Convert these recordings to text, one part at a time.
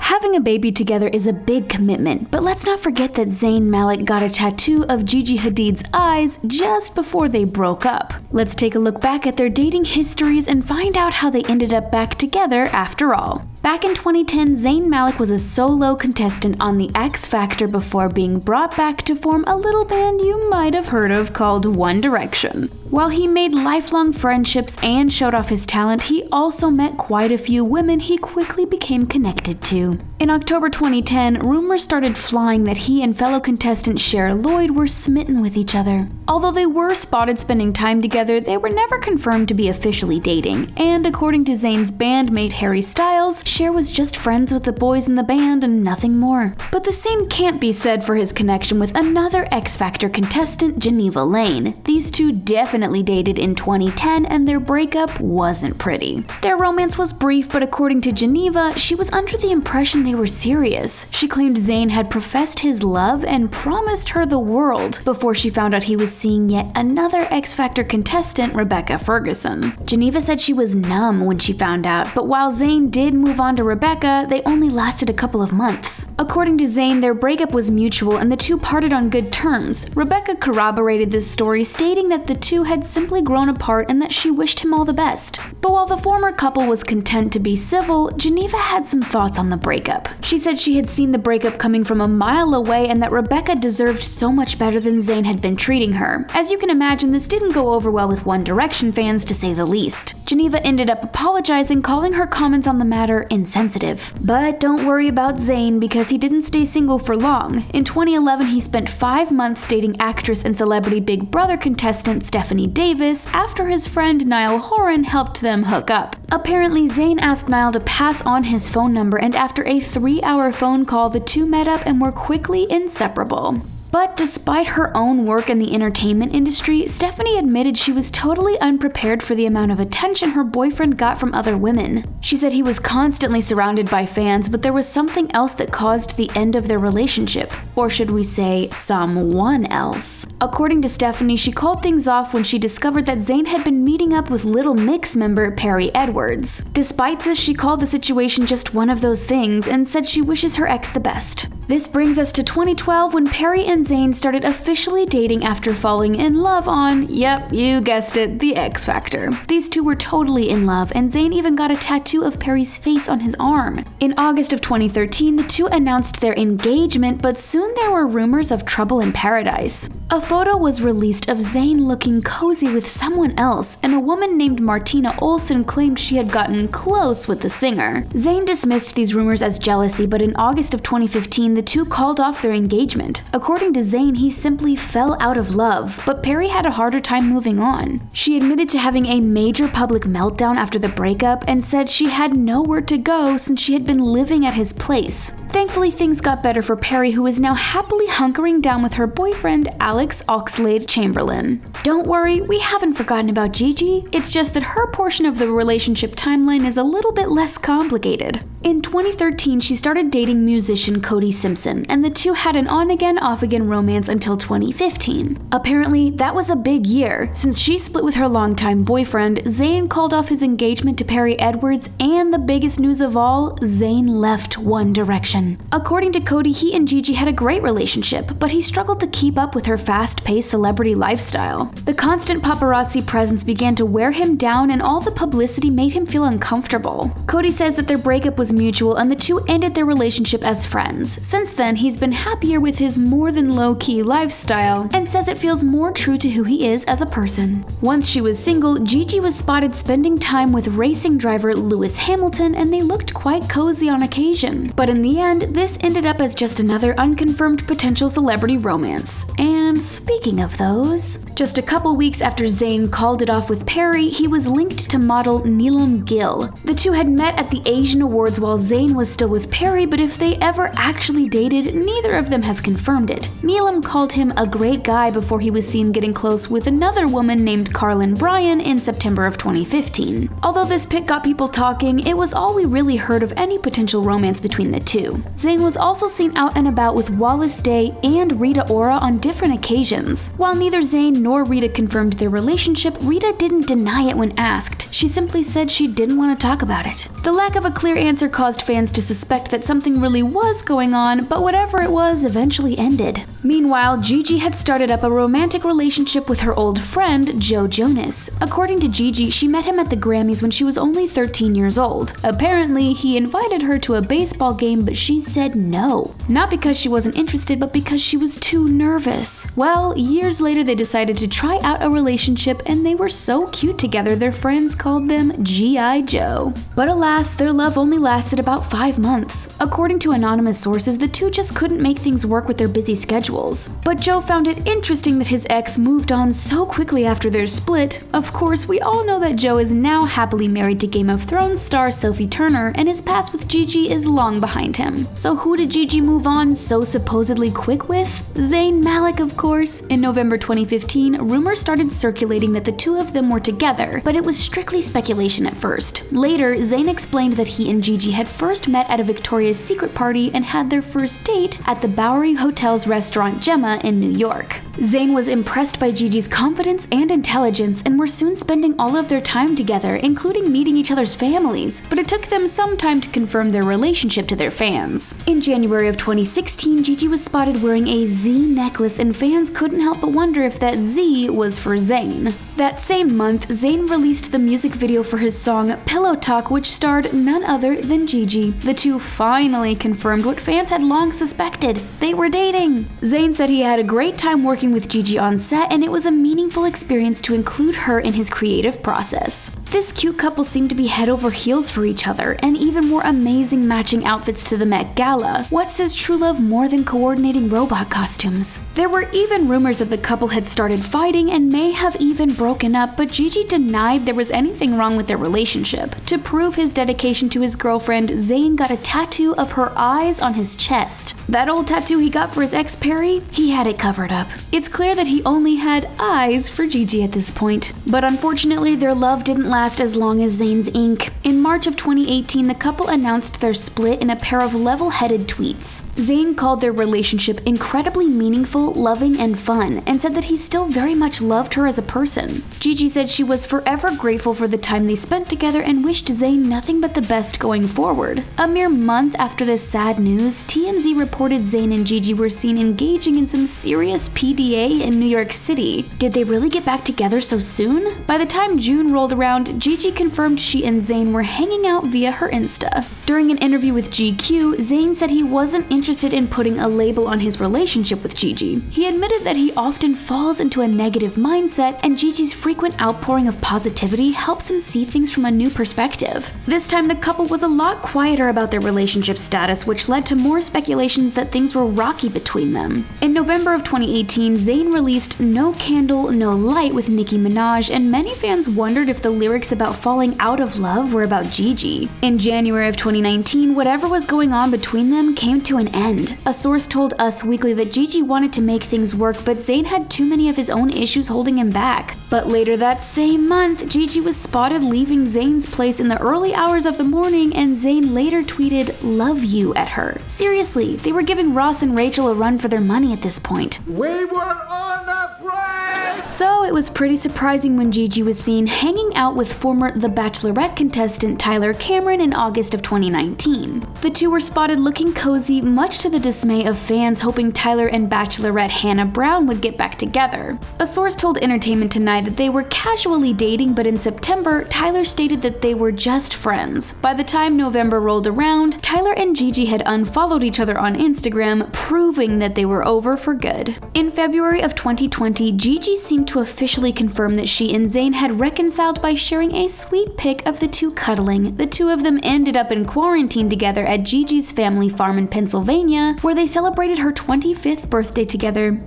Having a baby together is a big commitment, but let's not forget that Zayn Malik got a tattoo of Gigi Hadid's eyes just before they broke up. Let's take a look back at their dating histories and find out how they ended up back together after all. Back in 2010, Zayn Malik was a solo contestant on The X Factor before being brought back to form a little band you might have heard of called One Direction. While he made lifelong friendships and showed off his talent, he also met quite a few women he quickly became connected to. In October 2010, rumors started flying that he and fellow contestant Cher Lloyd were smitten with each other. Although they were spotted spending time together, they were never confirmed to be officially dating, and according to Zayn's bandmate Harry Styles, Cher was just friends with the boys in the band and nothing more. But the same can't be said for his connection with another X Factor contestant, Geneva Lane. These two definitely dated in 2010 and their breakup wasn't pretty. Their romance was brief, but according to Geneva, she was under the impression they were serious. She claimed Zayn had professed his love and promised her the world before she found out he was seeing yet another X Factor contestant, Rebecca Ferguson. Geneva said she was numb when she found out, but while Zayn did move on to Rebecca, they only lasted a couple of months. According to Zayn, their breakup was mutual and the two parted on good terms. Rebecca corroborated this story, stating that the two had simply grown apart and that she wished him all the best. But while the former couple was content to be civil, Geneva had some thoughts on the breakup. She said she had seen the breakup coming from a mile away and that Rebecca deserved so much better than Zayn had been treating her. As you can imagine, this didn't go over well with One Direction fans, to say the least. Geneva ended up apologizing, calling her comments on the matter insensitive. But don't worry about Zayn, because he didn't stay single for long. In 2011, he spent 5 months dating actress and celebrity Big Brother contestant Stephanie Davis after his friend Niall Horan helped them hook up. Apparently, Zayn asked Niall to pass on his phone number, and after a 3-hour phone call, the two met up and were quickly inseparable. But despite her own work in the entertainment industry, Stephanie admitted she was totally unprepared for the amount of attention her boyfriend got from other women. She said he was constantly surrounded by fans, but there was something else that caused the end of their relationship. Or should we say, someone else. According to Stephanie, she called things off when she discovered that Zayn had been meeting up with Little Mix member Perry Edwards. Despite this, she called the situation just one of those things and said she wishes her ex the best. This brings us to 2012, when Perry and Zayn started officially dating after falling in love on, yep, you guessed it, The X Factor. These two were totally in love, and Zayn even got a tattoo of Perry's face on his arm. In August of 2013, the two announced their engagement, but soon there were rumors of trouble in paradise. A photo was released of Zayn looking cozy with someone else, and a woman named Martina Olsen claimed she had gotten close with the singer. Zayn dismissed these rumors as jealousy, but in August of 2015, the two called off their engagement. According to Zayn, he simply fell out of love, but Perry had a harder time moving on. She admitted to having a major public meltdown after the breakup and said she had nowhere to go since she had been living at his place. Thankfully, things got better for Perry, who is now happily hunkering down with her boyfriend, Alex Oxlade-Chamberlain. Don't worry, we haven't forgotten about Gigi. It's just that her portion of the relationship timeline is a little bit less complicated. In 2013, she started dating musician Cody Simpson, and the two had an on-again, off-again romance until 2015. Apparently, that was a big year. Since she split with her longtime boyfriend, Zayn called off his engagement to Perry Edwards, and the biggest news of all, Zayn left One Direction. According to Cody, he and Gigi had a great relationship, but he struggled to keep up with her fast-paced celebrity lifestyle. The constant paparazzi presence began to wear him down, and all the publicity made him feel uncomfortable. Cody says that their breakup was mutual, and the two ended their relationship as friends. Since then, he's been happier with his more than low-key lifestyle, and says it feels more true to who he is as a person. Once she was single, Gigi was spotted spending time with racing driver Lewis Hamilton, and they looked quite cozy on occasion. But in the end, this ended up as just another unconfirmed potential celebrity romance. And speaking of those, just a couple weeks after Zayn called it off with Perry, he was linked to model Neelam Gill. The two had met at the Asian Awards while Zayn was still with Perry, but if they ever actually dated, neither of them have confirmed it. Neelam called him a great guy before he was seen getting close with another woman named Carlin Bryan in September of 2015. Although this pic got people talking, it was all we really heard of any potential romance between the two. Zayn was also seen out and about with Wallis and Rita Ora on different occasions. While neither Zayn nor Rita confirmed their relationship, Rita didn't deny it when asked. She simply said she didn't want to talk about it. The lack of a clear answer caused fans to suspect that something really was going on, but whatever it was eventually ended. Meanwhile, Gigi had started up a romantic relationship with her old friend, Joe Jonas. According to Gigi, she met him at the Grammys when she was only 13 years old. Apparently, he invited her to a baseball game, but she said no. Not because she wasn't interested, but because she was too nervous. Well, years later they decided to try out a relationship, and they were so cute together their friends called them G.I. Joe. But alas, their love only lasted about 5 months. According to anonymous sources, the two just couldn't make things work with their busy schedules. But Joe found it interesting that his ex moved on so quickly after their split. Of course, we all know that Joe is now happily married to Game of Thrones star Sophie Turner, and his past with Gigi is long behind him. So who did Gigi move on so supposedly quick with? Zayn Malik, of course. In November 2015, rumors started circulating that the two of them were together, but it was strictly speculation at first. Later, Zayn explained that he and Gigi had first met at a Victoria's Secret party and had their first date at the Bowery Hotel's restaurant Gemma in New York. Zayn was impressed by Gigi's confidence and intelligence and were soon spending all of their time together, including meeting each other's families, but it took them some time to confirm their relationship to their fans. In January of 2016, Gigi was spotted wearing a Z necklace, and fans couldn't help but wonder if that Z was for Zayn. That same month, Zayn released the music video for his song Pillow Talk, which starred none other than Gigi. The two finally confirmed what fans had long suspected: they were dating. Zayn said he had a great time working with Gigi on set, and it was a meaningful experience to include her in his creative process. This cute couple seemed to be head over heels for each other, and even wore amazing matching outfits to the Met Gala. What says true love more than coordinating robot costumes? There were even rumors that the couple had started fighting and may have even broken up, but Gigi denied there was anything wrong with their relationship. To prove his dedication to his girlfriend, Zayn got a tattoo of her eyes on his chest. That old tattoo he got for his ex Perry, he had it covered up. It's clear that he only had eyes for Gigi at this point. But unfortunately, their love didn't last as long as Zayn's ink. In March of 2018, the couple announced their split in a pair of level-headed tweets. Zayn called their relationship incredibly meaningful, loving, and fun, and said that he still very much loved her as a person. Gigi said she was forever grateful for the time they spent together and wished Zayn nothing but the best going forward. A mere month after this sad news, TMZ reported Zayn and Gigi were seen engaging in some serious PDA in New York City. Did they really get back together so soon? By the time June rolled around, Gigi confirmed she and Zayn were hanging out via her Insta. During an interview with GQ, Zayn said he wasn't interested in putting a label on his relationship with Gigi. He admitted that he often falls into a negative mindset, and Gigi's frequent outpouring of positivity helps him see things from a new perspective. This time, the couple was a lot quieter about their relationship status, which led to more speculations that things were rocky between them. In November of 2018, Zayn released No Candle, No Light with Nicki Minaj, and many fans wondered if the lyrics about falling out of love were about Gigi. In January of 2019, whatever was going on between them came to an end. A source told Us Weekly that Gigi wanted to make things work, but Zayn had too many of his own issues holding him back. But later that same month, Gigi was spotted leaving Zayn's place in the early hours of the morning, and Zayn later tweeted "love you" at her. Seriously, they were giving Ross and Rachel a run for their money at this point. We were on a break! So it was pretty surprising when Gigi was seen hanging out with former The Bachelorette contestant Tyler Cameron in August of 2019. The two were spotted looking cozy, much to the dismay of fans hoping Tyler and Bachelorette Hannah Brown would get back together. A source told Entertainment Tonight that they were casually dating, but in September, Tyler stated that they were just friends. By the time November rolled around, Tyler and Gigi had unfollowed each other on Instagram, proving that they were over for good. In February of 2020, Gigi seemed to officially confirm that she and Zayn had reconciled by sharing a sweet pic of the two cuddling. The two of them ended up in quarantine together at Gigi's family farm in Pennsylvania, where they celebrated her 25th birthday together,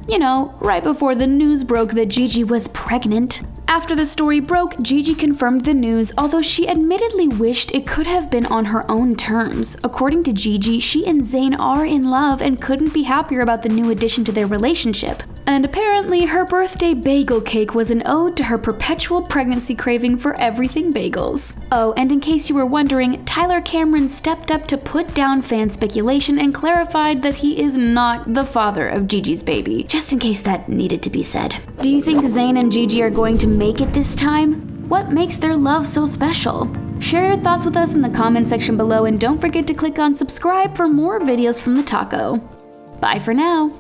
right before the news broke that Gigi was pregnant. After the story broke, Gigi confirmed the news, although she admittedly wished it could have been on her own terms. According to Gigi, she and Zayn are in love and couldn't be happier about the new addition to their relationship. And apparently her birthday bagel cake was an ode to her perpetual pregnancy craving for everything bagels. Oh, and in case you were wondering, Tyler Cameron stepped up to put down fan speculation and clarified that he is not the father of Gigi's baby, just in case that needed to be said. Do you think Zayn and Gigi are going to make it this time? What makes their love so special? Share your thoughts with us in the comment section below, and don't forget to click on subscribe for more videos from the taco. Bye for now.